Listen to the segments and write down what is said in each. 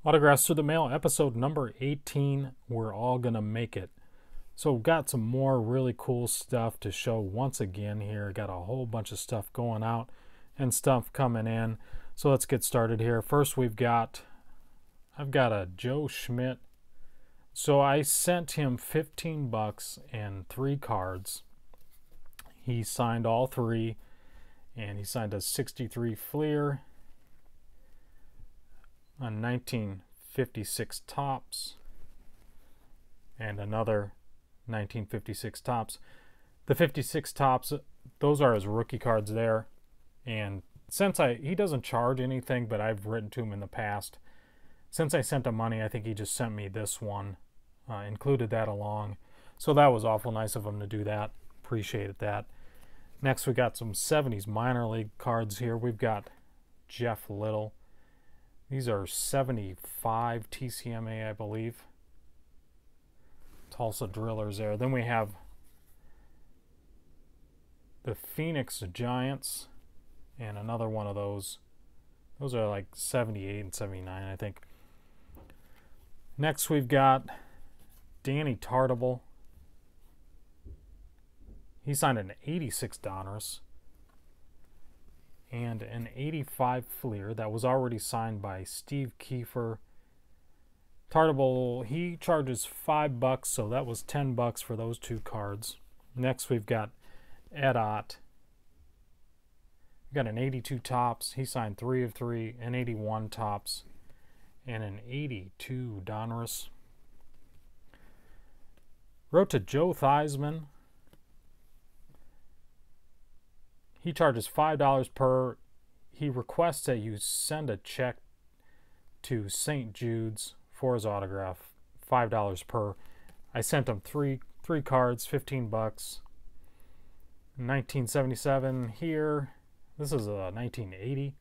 Autographs through the mail, episode number 18. We're all gonna make it. So we've got some more really cool stuff to show once again here. Got a whole bunch of stuff going out and stuff coming in. So let's get started here. First I've got a Joe Schmidt. So I sent him 15 bucks and 3 cards. He signed all 3, and he signed a 63 Fleer, a 1956 Topps, and another 1956 Topps. The 56 Topps, those are his rookie cards there. And since he doesn't charge anything, but I've written to him in the past. Since I sent him money, I think he just sent me this one, included that along. So that was awful nice of him to do that. Appreciated that. Next, we got some 70s minor league cards here. We've got Jeff Little. These are 75 TCMA, I believe. Tulsa Drillers there. Then we have the Phoenix Giants and another one of those. Those are like 78 and 79, I think. Next, we've got Danny Tartable. He signed an 86 Donruss and an 85 Fleer that was already signed by Steve Kiefer. Tartable, he charges $5, so that was $10 for those 2 cards. Next, we've got Ed Ott. We've got an 82 Topps. He signed 3 of 3, an 81 Topps, and an 82 Donruss. Wrote to Joe Theismann. He charges $5 per. He requests that you send a check to St. Jude's for his autograph, $5 per. I sent him three cards, 15 bucks. 1977 here. This is a 1980.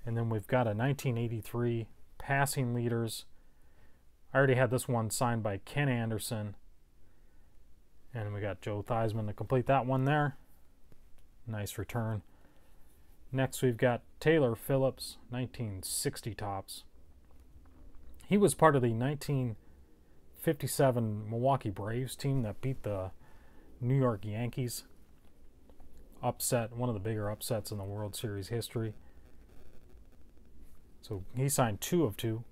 And then we've got a 1983 passing leaders. I already had this one signed by Ken Anderson. And we got Joe Theismann to complete that one there. Nice return. Next, we've got Taylor Phillips, 1960 Topps. He was part of the 1957 Milwaukee Braves team that beat the New York Yankees. Upset, one of the bigger upsets in the World Series history. So he signed 2 of 2.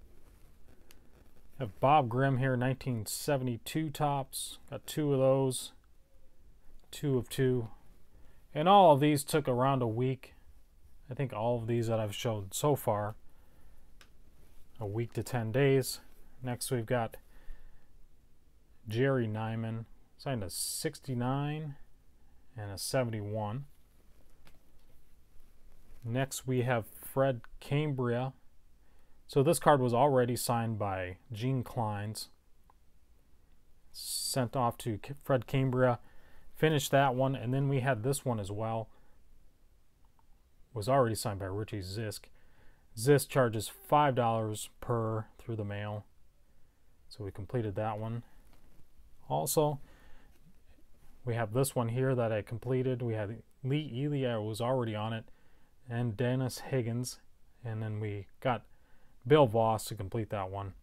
Have Bob Grimm here, 1972 Topps. Got 2 of those. 2 of 2. And all of these took around a week. I think all of these that I've showed so far, a week to 10 days. Next, we've got Jerry Nyman, signed a 69 and a 71. Next, we have Fred Cambria. So this card was already signed by Gene Kleins. Sent off to Fred Cambria. Finished that one, and then we had this one as well. Was already signed by Richie Zisk. Zisk charges $5 per through the mail. So we completed that one. Also, we have this one here that I completed. We had Lee Ely was already on it, and Dennis Higgins. And then we got Bill Voss to complete that one.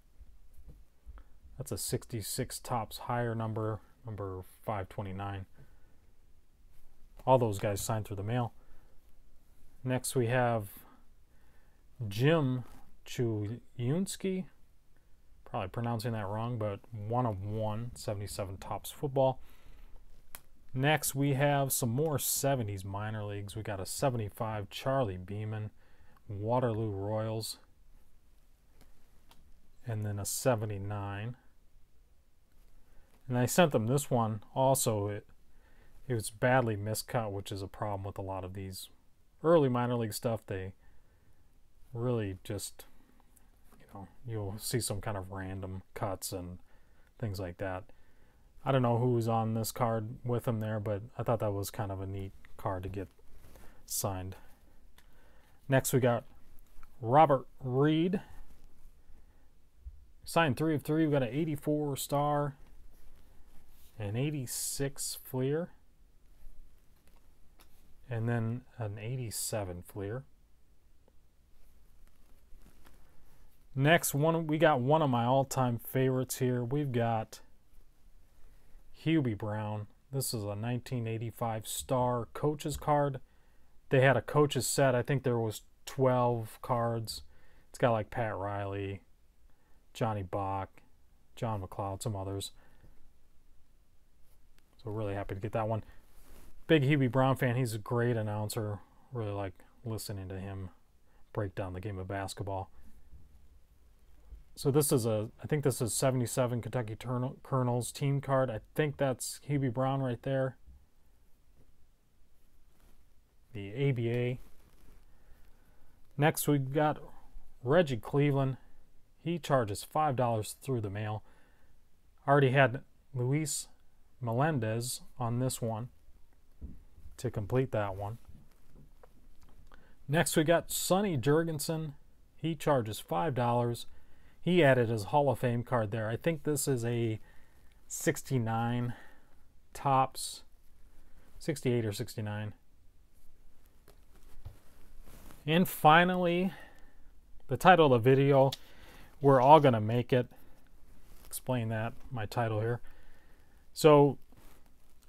That's a 66 Topps higher number 529. All those guys signed through the mail. Next, we have Jim Chuyunski. Probably pronouncing that wrong, but 1 of 1, 77 Topps football. Next, we have some more 70s minor leagues. We got a 75 Charlie Beeman, Waterloo Royals, and then a 79. And I sent them this one also. It was badly miscut, which is a problem with a lot of these early minor league stuff. They really just, you'll see some kind of random cuts and things like that. I don't know who was on this card with him there, but I thought that was kind of a neat card to get signed. Next, we got Robert Reed. Signed 3 of 3. We got an 84 Star, an 86 Fleer, and then an 87 Fleer. Next one, we got one of my all-time favorites here. We've got Hubie Brown. This is a 1985 Star coaches card. They had a coaches set. I think there was 12 cards. It's got like Pat Riley, Johnny Bach, John McLeod, some others. So really happy to get that one. Big Hubie Brown fan. He's a great announcer. Really like listening to him break down the game of basketball. So this is I think this is 77 Kentucky Colonels team card. I think that's Hubie Brown right there. The ABA. Next we've got Reggie Cleveland. He charges $5 through the mail. Already had Luis Melendez on this one to complete that one. Next we got Sonny Jurgensen. He charges $5. He added his Hall of Fame card there. I think this is a 69 tops, 68 or 69. And finally, the title of the video, We're All Gonna Make It. Explain that, my title here. So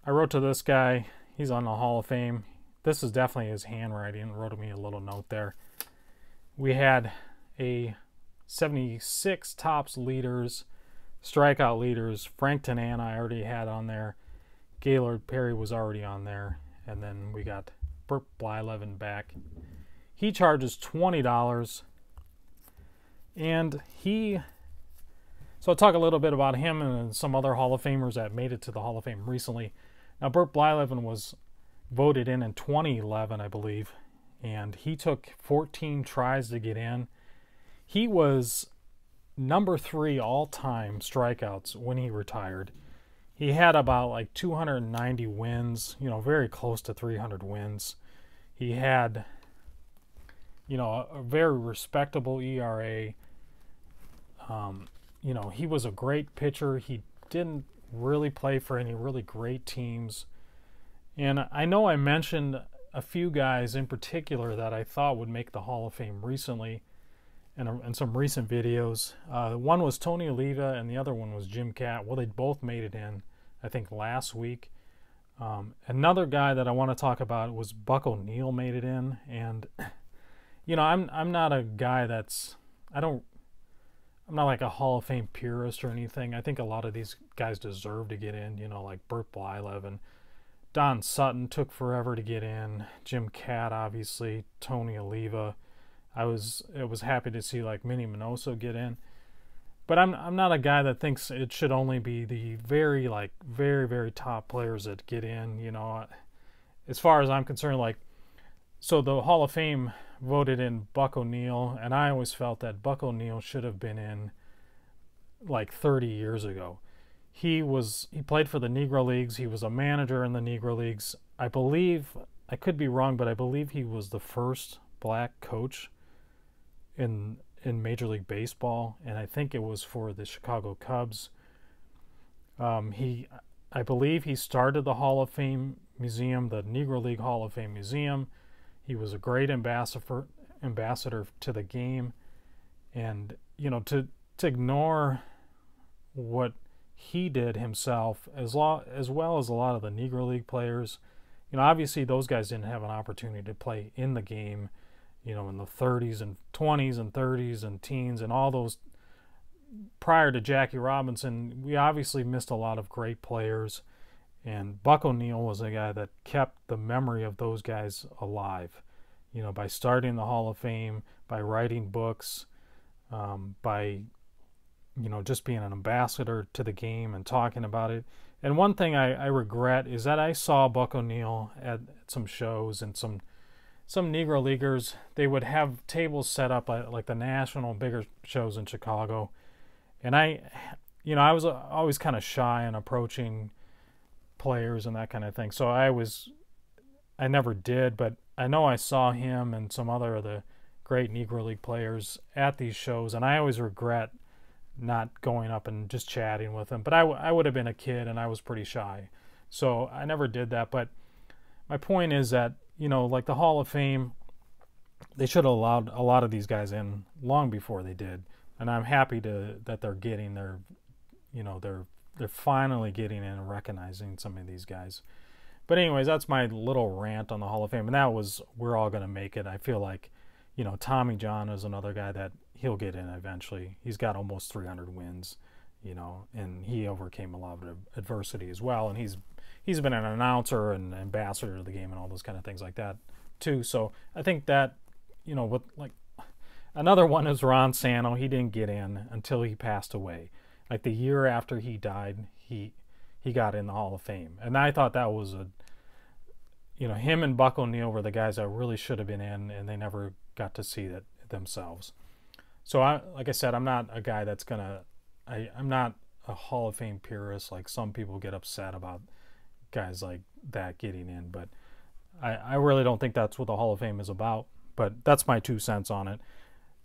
I wrote to this guy. He's on the Hall of Fame. This is definitely his handwriting. Wrote me a little note there. We had a 76 tops leaders, strikeout leaders. Frank Tanana I already had on there. Gaylord Perry was already on there. And then we got Bert Blylavin back. He charges $20. And so I'll talk a little bit about him and some other Hall of Famers that made it to the Hall of Fame recently. Now, Bert Blylavin was voted in 2011, I believe. And he took 14 tries to get in. He was number 3 all-time strikeouts when he retired. He had about like 290 wins, very close to 300 wins. He had, a very respectable ERA. He was a great pitcher. He didn't really play for any really great teams. And I know I mentioned a few guys in particular that I thought would make the Hall of Fame recently. In some recent videos. One was Tony Oliva and the other one was Jim Kaat. Well, they both made it in, I think, last week. Another guy that I want to talk about was Buck O'Neil made it in. And, I'm not a guy I'm not like a Hall of Fame purist or anything. I think a lot of these guys deserve to get in, like Bert Blylavin. Don Sutton took forever to get in. Jim Kaat, obviously. Tony Oliva. I was happy to see like Minnie Minoso get in, but I'm not a guy that thinks it should only be the very very top players that get in. As far as I'm concerned, so the Hall of Fame voted in Buck O'Neil, and I always felt that Buck O'Neil should have been in like 30 years ago. He played for the Negro Leagues. He was a manager in the Negro Leagues. I believe, I could be wrong, but I believe he was the first black coach in Major League Baseball, and I think it was for the Chicago Cubs. I believe he started the Hall of Fame Museum, the Negro League Hall of Fame Museum. He was a great ambassador to the game, and to ignore what he did himself, as well as a lot of the Negro League players. Obviously those guys didn't have an opportunity to play in the game, in the 30s and 20s and 30s and teens and all those prior to Jackie Robinson. We obviously missed a lot of great players, and Buck O'Neil was a guy that kept the memory of those guys alive, by starting the Hall of Fame, by writing books, by just being an ambassador to the game and talking about it. And one thing I regret is that I saw Buck O'Neil at some shows, and some Negro Leaguers, they would have tables set up at like the national bigger shows in Chicago. And I was always kind of shy in approaching players and that kind of thing. So I never did, but I know I saw him and some other of the great Negro League players at these shows, and I always regret not going up and just chatting with them. But I would have been a kid, and I was pretty shy, so I never did that. But my point is that, like the Hall of Fame, they should have allowed a lot of these guys in long before they did. and I'm happy that they're getting their, they're finally getting in and recognizing some of these guys. But anyways, that's my little rant on the Hall of Fame, and that was, we're all going to make it. I feel like, Tommy John is another guy that he'll get in eventually. He's got almost 300 wins, and he overcame a lot of adversity as well, and he's been an announcer and ambassador to the game and all those kind of things like that too. So I think that, with like, another one is Ron Santo. He didn't get in until he passed away. Like the year after he died, he got in the Hall of Fame, and I thought that was him and Buck O'Neil were the guys that really should have been in, and they never got to see it themselves. So like I said, I'm not a guy that's I'm not a Hall of Fame purist. Like some people get upset about guys like that getting in, but I really don't think that's what the Hall of Fame is about. But that's my 2 cents on it.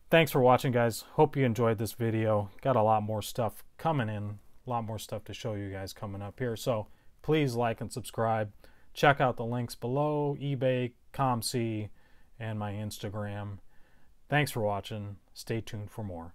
Thanks for watching, guys. Hope you enjoyed this video. Got a lot more stuff coming in, a lot more stuff to show you guys coming up here. So please like and subscribe. Check out the links below, eBay, ComC, and my Instagram. Thanks for watching. Stay tuned for more.